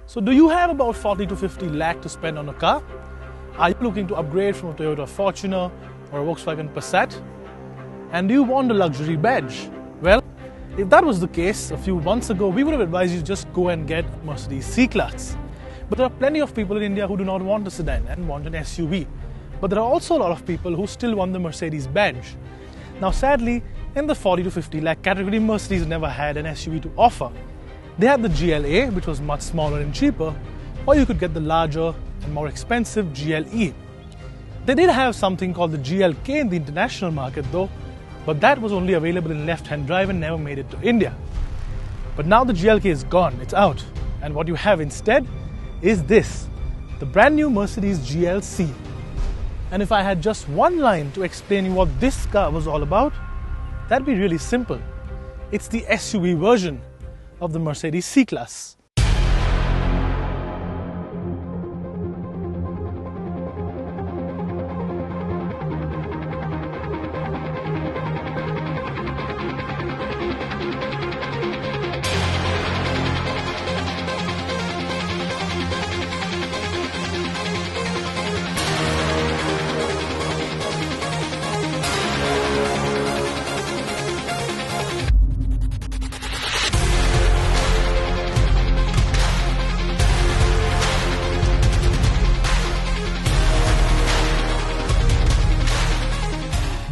So do you have about 40 to 50 lakh to spend on a car? Are you looking to upgrade from a Toyota Fortuner or a Volkswagen Passat? And do you want a luxury badge? Well, if that was the case, a few months ago, we would have advised you to just go and get a Mercedes C-Class. But there are plenty of people in India who do not want a sedan and want an SUV. But there are also a lot of people who still want the Mercedes badge. Now sadly, in the 40 to 50 lakh category, Mercedes never had an SUV to offer. They had the GLA, which was much smaller and cheaper, or you could get the larger and more expensive GLE. They did have something called the GLK in the international market though, but that was only available in left-hand drive and never made it to India. But now the GLK is gone, it's out, and what you have instead is this, the brand new Mercedes GLC. And if I had just one line to explain you what this car was all about, that'd be really simple. It's the SUV version of the Mercedes C-Class.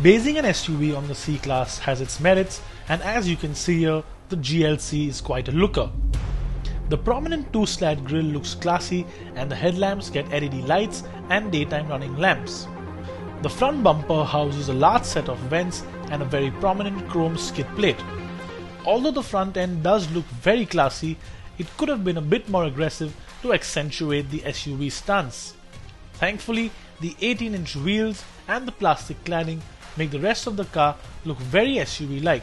Basing an SUV on the C-Class has its merits, and as you can see here, the GLC is quite a looker. The prominent two-slat grille looks classy, and the headlamps get LED lights and daytime running lamps. The front bumper houses a large set of vents and a very prominent chrome skid plate. Although the front end does look very classy, it could have been a bit more aggressive to accentuate the SUV stance. Thankfully, the 18-inch wheels and the plastic cladding make the rest of the car look very SUV-like.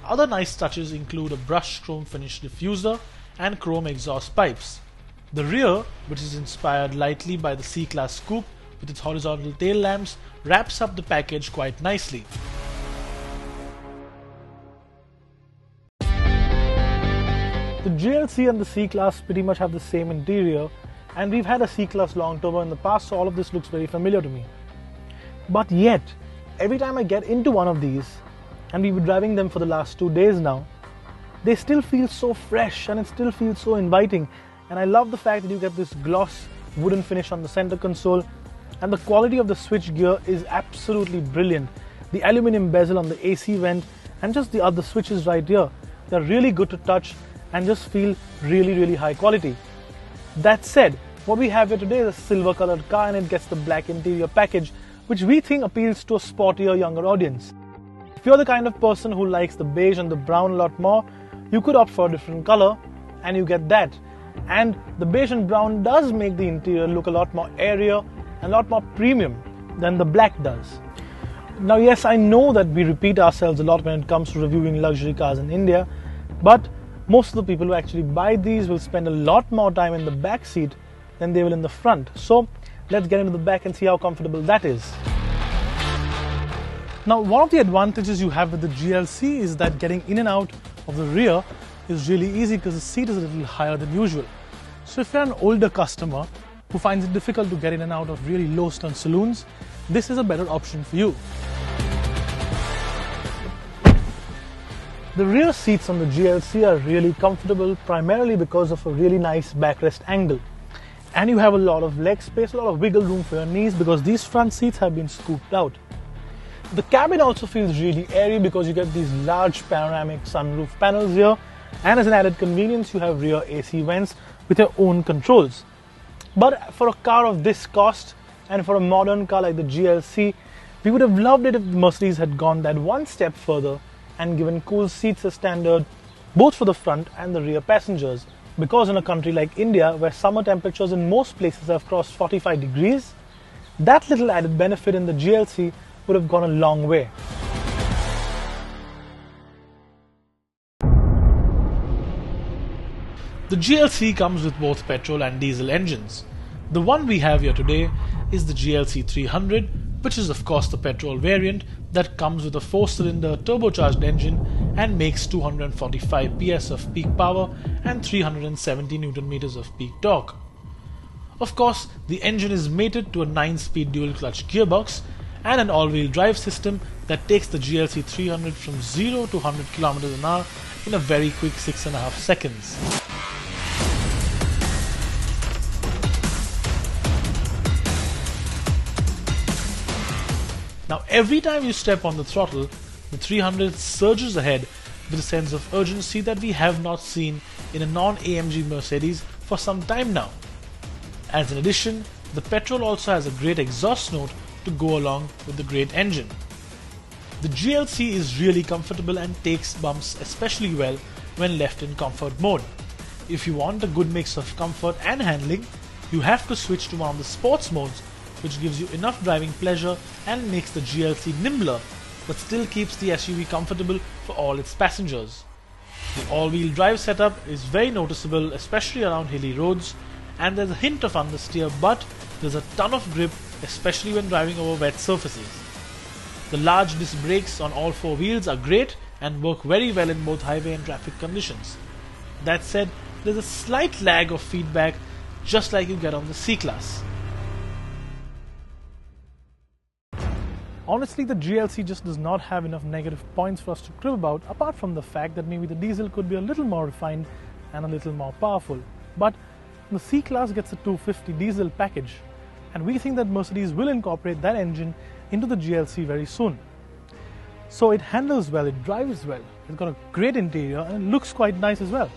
Other nice touches include a brushed chrome finish diffuser and chrome exhaust pipes. The rear, which is inspired lightly by the C-Class coupe with its horizontal tail lamps, wraps up the package quite nicely. The GLC and the C-Class pretty much have the same interior, and we've had a C-Class long turbo in the past, so all of this looks very familiar to me. But yet, every time I get into one of these, and we've been driving them for the last 2 days now, they still feel so fresh and it still feels so inviting. And I love the fact that you get this gloss wooden finish on the center console, and the quality of the switch gear is absolutely brilliant. The aluminum bezel on the AC vent and just the other switches right here, they're really good to touch and just feel really high quality. That said, what we have here today is a silver colored car, and it gets the black interior package, which we think appeals to a sportier younger audience. If you're the kind of person who likes the beige and the brown a lot more, you could opt for a different color and you get that. And the beige and brown does make the interior look a lot more airier and a lot more premium than the black does. Now yes, I know that we repeat ourselves a lot when it comes to reviewing luxury cars in India, but most of the people who actually buy these will spend a lot more time in the back seat than they will in the front. So let's get into the back and see how comfortable that is. Now, one of the advantages you have with the GLC is that getting in and out of the rear is really easy because the seat is a little higher than usual. So if you're an older customer who finds it difficult to get in and out of really low stern saloons, this is a better option for you. The rear seats on the GLC are really comfortable, primarily because of a really nice backrest angle. And you have a lot of leg space, a lot of wiggle room for your knees because these front seats have been scooped out. The cabin also feels really airy because you get these large panoramic sunroof panels here, and as an added convenience you have rear AC vents with your own controls. But for a car of this cost and for a modern car like the GLC, we would have loved it if Mercedes had gone that one step further and given cool seats as standard both for the front and the rear passengers. Because in a country like India, where summer temperatures in most places have crossed 45 degrees, that little added benefit in the GLC would have gone a long way. The GLC comes with both petrol and diesel engines. The one we have here today is the GLC 300, which is of course the petrol variant that comes with a 4-cylinder turbocharged engine and makes 245 PS of peak power and 370 Nm of peak torque. Of course, the engine is mated to a 9-speed dual-clutch gearbox and an all-wheel drive system that takes the GLC 300 from 0 to 100 km an hour in a very quick 6.5 seconds. Now every time you step on the throttle, the 300 surges ahead with a sense of urgency that we have not seen in a non-AMG Mercedes for some time now. As an addition, the petrol also has a great exhaust note to go along with the great engine. The GLC is really comfortable and takes bumps especially well when left in comfort mode. If you want a good mix of comfort and handling, you have to switch to one of the sports modes, which gives you enough driving pleasure and makes the GLC nimbler, but still keeps the SUV comfortable for all its passengers. The all-wheel drive setup is very noticeable, especially around hilly roads, and there's a hint of understeer, but there's a ton of grip, especially when driving over wet surfaces. The large disc brakes on all 4 wheels are great and work very well in both highway and traffic conditions. That said, there's a slight lag of feedback, just like you get on the C-Class. Honestly, the GLC just does not have enough negative points for us to crib about, apart from the fact that maybe the diesel could be a little more refined and a little more powerful. But the C-Class gets a 250 diesel package, and we think that Mercedes will incorporate that engine into the GLC very soon. So it handles well, it drives well, it's got a great interior and it looks quite nice as well.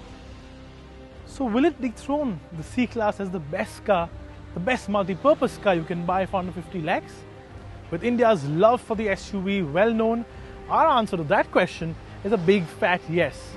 So will it dethrone the C-Class as the best car, the best multi-purpose car you can buy for under 50 lakhs? With India's love for the SUV well known, our answer to that question is a big fat yes.